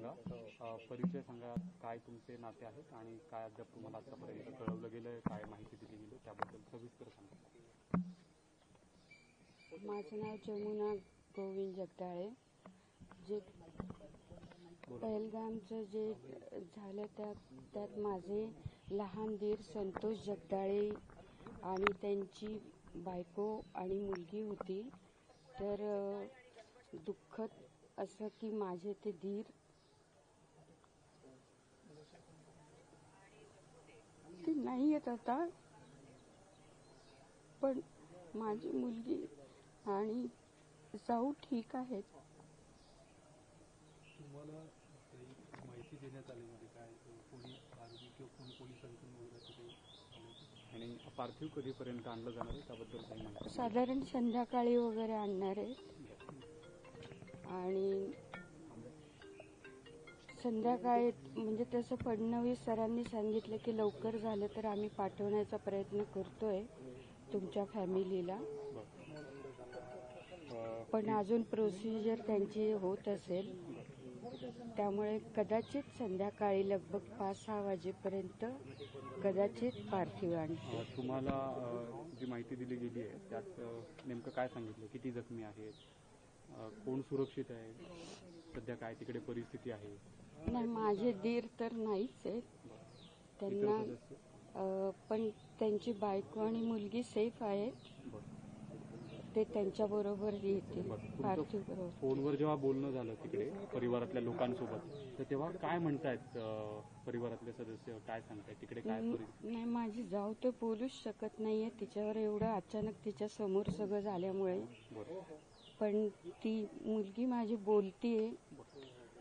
सांगा, परिचय सांगा, काय तुमचे नाते आहेत आणि काय अद्याप तुम्हाला आतापर्यंत कळवलं गेलं, काय माहिती दिली गेली त्याबद्दल सविस्तर सांगा. माझं नाव जमुना गोविंद जगदाळे. जे पहलगामचं जे झालं त्यात माझे लहान दीर संतोष जगदाळे आणि त्यांची बायको आणि मुलगी होती. तर दुःखद असं की माझे ते दीर ते नाही येत आता, पण माझी मुलगी आणि जाऊ ठीक आहेत. तुम्हाला माहिती देण्यात आली म्हणजे काय कोणी आरोपी किंवा कोणी पोलिसांकडून वगैरे आणि पार्थिव कधीपर्यंत आणलं जाणार आहे त्याबद्दल काही माहिती? साधारण संध्याकाळी वगैरे आणणार आहे आणि संध्याकाळी म्हणजे तसं फडणवीस सरांनी सांगितलं की लवकर झालं तर आम्ही पाठवण्याचा प्रयत्न करतोय तुमच्या फॅमिलीला, पण अजून प्रोसिजर त्यांची होत असेल त्यामुळे कदाचित संध्याकाळी लगभग 5-6 वाजेपर्यंत कदाचित पार्थिव आणतील. तुम्हाला जी माहिती दिली गेली आहे त्यात नेमकं काय सांगितलं, किती जखमी आहेत, कोण सुरक्षित आहे, सध्या काय तिकडे परिस्थिती आहे? नाही, माझे दीर तर नाहीच आहेत, त्यांना पण त्यांची बायको आणि मुलगी सेफ आहेत, ते त्यांच्या बरोबर येतील पार्थिव बरोबर. फोनवर जेव्हा बोलणं झालं तिकडे परिवारातल्या लोकांसोबत तर तेव्हा काय म्हणतायत परिवारातले सदस्य, काय सांगतायत तिकडे काय परिस्थिती? नाही, माझी जाऊ तर बोलूच शकत नाहीये, तिच्यावर एवढं अचानक तिच्या समोर सगळं झाल्यामुळे. पण ती मुलगी माझी बोलतीये,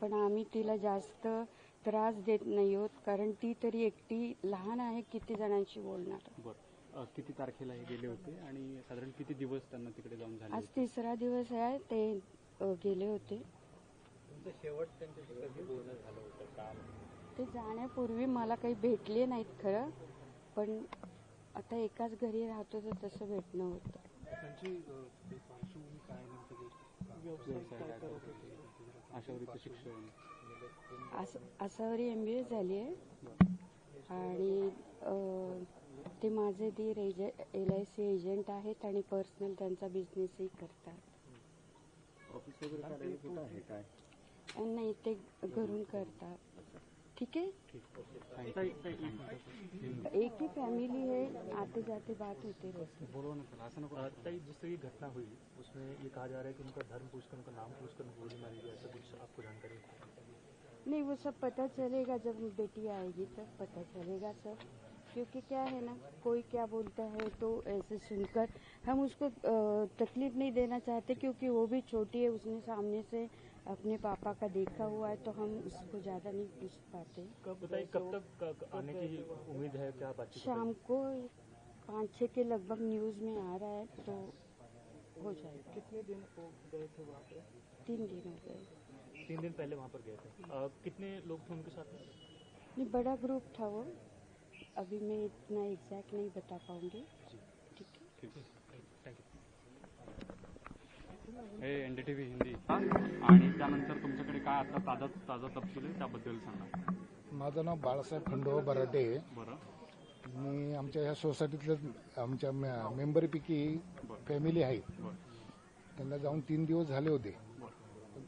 पण आम्ही तिला जास्त त्रास देत नाही आहोत कारण ती तरी एकटी लहान आहे, किती जणांशी बोलणार. किती तारखेला हे गेले होते आणि साधारण किती दिवस त्यांना तिकडे जाऊन झाले? आज 3रा दिवस आहे ते गेले होते. शेवट त्यांच्याशी कधी बोलणं झालं होतं का? ते जाण्यापूर्वी मला काही भेटले नाहीत खरं, पण आता एकाच घरी राहतो तर तसं भेटणं होतं. त्यांची पार्श्वभूमी काय व्यवसाय काय करत होते? आशावरीचं शिक्षण, आसावरी MBA झाली आहे आणि ते माझे दीर LIC एजंट आहेत आणि पर्सनल त्यांचा बिझनेसही करतात. ऑफिस वगैरे कुठं आहे काय? नाही, ते घरून करतात. ठीक है, एक ही फैमिली है, आते जाते बात होते रहती है. जिस तरह की घटना हुई उसमें ये कहा जा रहा है कि उनका धर्म पूछकर, उनका नाम पूछकर गोली मारी गई, ऐसा कुछ आपको जानकारी? नहीं, वो सब पता चलेगा जब बेटी आएगी तब पता चलेगा सब, क्योंकि क्या है ना, कोई क्या बोलता है तो ऐसे सुनकर हम उसको तकलीफ नहीं देना चाहते, क्योंकि वो भी छोटी है, उसने सामने से अपने पापा का देखा हुआ है, तो हम उसको ज्यादा नहीं पूछ पाते. कब तक आने की उम्मीद है, क्या बात? शाम को 5-6 के लगभग न्यूज में आ रहा है तो हो जाएगा. कितने दिन हो गए थे वहाँ पे? 3 दिन हो गए. 3 दिन पहले वहाँ पर गए थे. कितने लोग थे उनके साथ में? नहीं, बड़ा ग्रुप था वो, अभी मैं इतना एग्जैक्ट नहीं बता पाऊंगी. ठीक है, थँक्यू. हे NDTV हिंदी. आणि त्यानंतर तुमच्याकडे काय आता ताजा तपशील आहे त्याबद्दल सांगा. माझं नाव बाळासाहेब खंडोबा बराटे. बरं. मी आमच्या ह्या सोसायटीतल्या आमच्या मेंबरपैकी फॅमिली आहे, त्यांना जाऊन 3 दिवस झाले होते.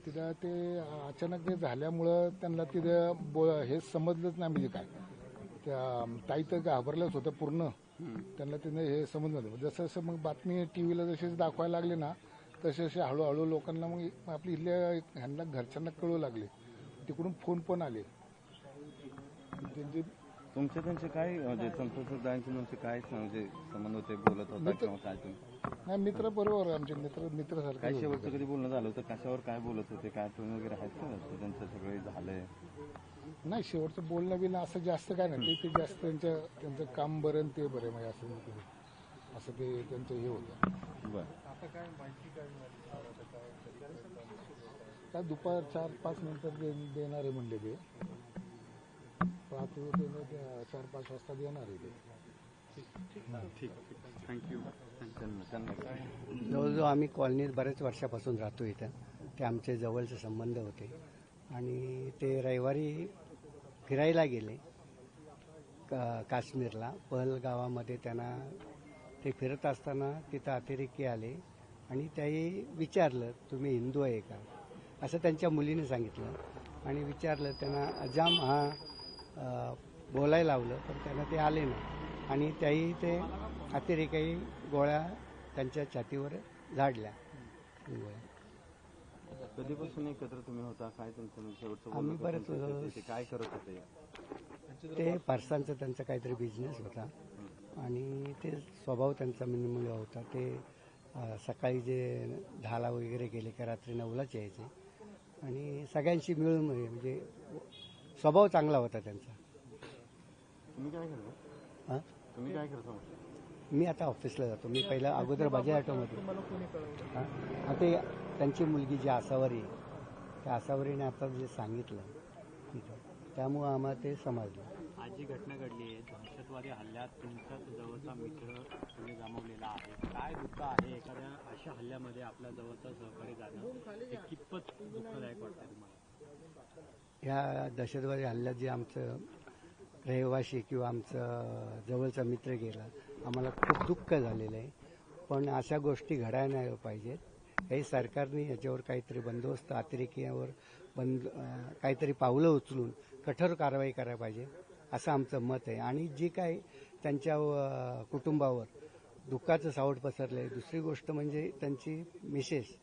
तिथं ते अचानक ते झाल्यामुळं त्यांना तिथं हे समजलंच नाही म्हणजे काय. त्या ताई तर घाबरल्याच होत्या पूर्ण, त्यांना तिने हे समजलं नाही. जसं जसं मग बातमी टीव्हीला जसे दाखवायला लागले ना तसे तसे हळूहळू लोकांना मग आपली इथल्या ह्यांना घरच्यांना कळू लागले, तिकडून फोन पण आले. त्यांचे काय म्हणजे संतोषदारांचे काय म्हणजे संबंध होते, बोलत होता किंवा काय? नाही, मित्र बरोबर, आमचे मित्रासारखे. काय शेवटचं कधी बोलणं झालं होतं, कशावर काय बोलत होते, काय आठवण वगैरे आहेत का त्यांचं सगळे झालंय? नाही, शेवटचं बोलणं बिलणं असं जास्त काय नाही. ते जास्त त्यांचं काम बरं आणि ते बरं म्हणजे असं ते त्यांचं हे होतं. बरं. आता काय माहिती काय काय दुपार 4-5 नंतर देणार आहे म्हणले ते. 4-5 वाजता देणार आहे ते. ठीक. थँक्यू. जवळजवळ आम्ही कॉलनीत बऱ्याच वर्षापासून राहतो इथं. ते आमचे जवळचे संबंध होते. आणि ते रविवारी फिरायला गेले काश्मीरला पहलगावामध्ये. त्यांना ते फिरत असताना तिथं अतिरेकी आले आणि त्याही विचारलं तुम्ही हिंदू आहे का असं त्यांच्या मुलीने सांगितलं आणि विचारलं. त्यांना जाम बोलायला लावलं पण त्यांना ते आले नाही आणि त्याही ते अतिरेकी गोळ्या त्यांच्या छातीवर झाडल्या. कधीपासून एकत्र तुम्ही होता? काय तुमचं शेवटचं आम्ही बोलणं बरेच होतं? ते काय करत होते? ते फारसांचा त्यांचा काहीतरी बिझनेस होता आणि ते स्वभाव त्यांचा मिनिमल होता. ते सकाळी जे 10ला वगैरे गेले का रात्री 9लाच यायचे आणि सगळ्यांशी मिळून म्हणजे स्वभाव चांगला होता त्यांचा. तुम्ही काय करता? हां तुम्ही काय करता? मी आता ऑफिसला जातो. मी पहिला अगोदर बजाज ऑटोमध्ये. हां ते त्यांची मुलगी जी आसावरी त्या आसावरीने आता जे सांगितलं तिथं त्यामुळं आम्हाला ते समजलं. आज जी घटना घडली आहे दहशतवादी हल्ल्यात तुमचाच जवळचा मित्र तुम्ही गमावलेला आहे. काय दुःख आहे एखाद्या अशा हल्ल्यामध्ये आपल्या जवळचा सहकारी जाणं हे कितपत दुःखदायक वाटतं तुम्हाला? ह्या दहशतवादी हल्ल्यात जे आमचं रहिवासी किंवा आमचं जवळचा मित्र गेला आम्हाला खूप दुःख झालेलं आहे. पण अशा गोष्टी घडायला नाही पाहिजेत. काही सरकारने याच्यावर काहीतरी बंदोबस्त अतिरेकीवर काहीतरी पावलं उचलून कठोर कारवाई करायला पाहिजे असं आमचं मत आहे. आणि जी काही त्यांच्या कुटुंबावर दुःखाचं सावट पसरलं आहे. दुसरी गोष्ट म्हणजे त्यांची मिसेस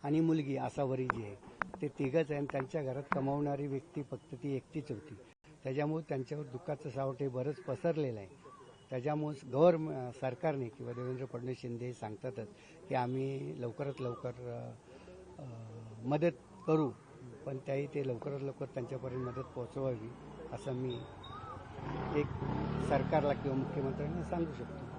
आणि मुलगी आसावरी जी आहे ते तिघंच आहे आणि त्यांच्या घरात कमावणारी व्यक्ती फक्त ती एकटीच होती. त्याच्यामुळे त्यांच्यावर दुःखाचं सावट हे बरंच पसरलेलं आहे. त्याच्यामुळे सरकारने किंवा देवेंद्र फडणवीस शिंदे सांगतातच की आम्ही लवकरात लवकर मदत करू पण त्याही ते लवकरात लवकर त्यांच्यापर्यंत मदत पोहोचवावी असं मी एक सरकारला किंवा मुख्यमंत्र्यांना सांगू शकतो.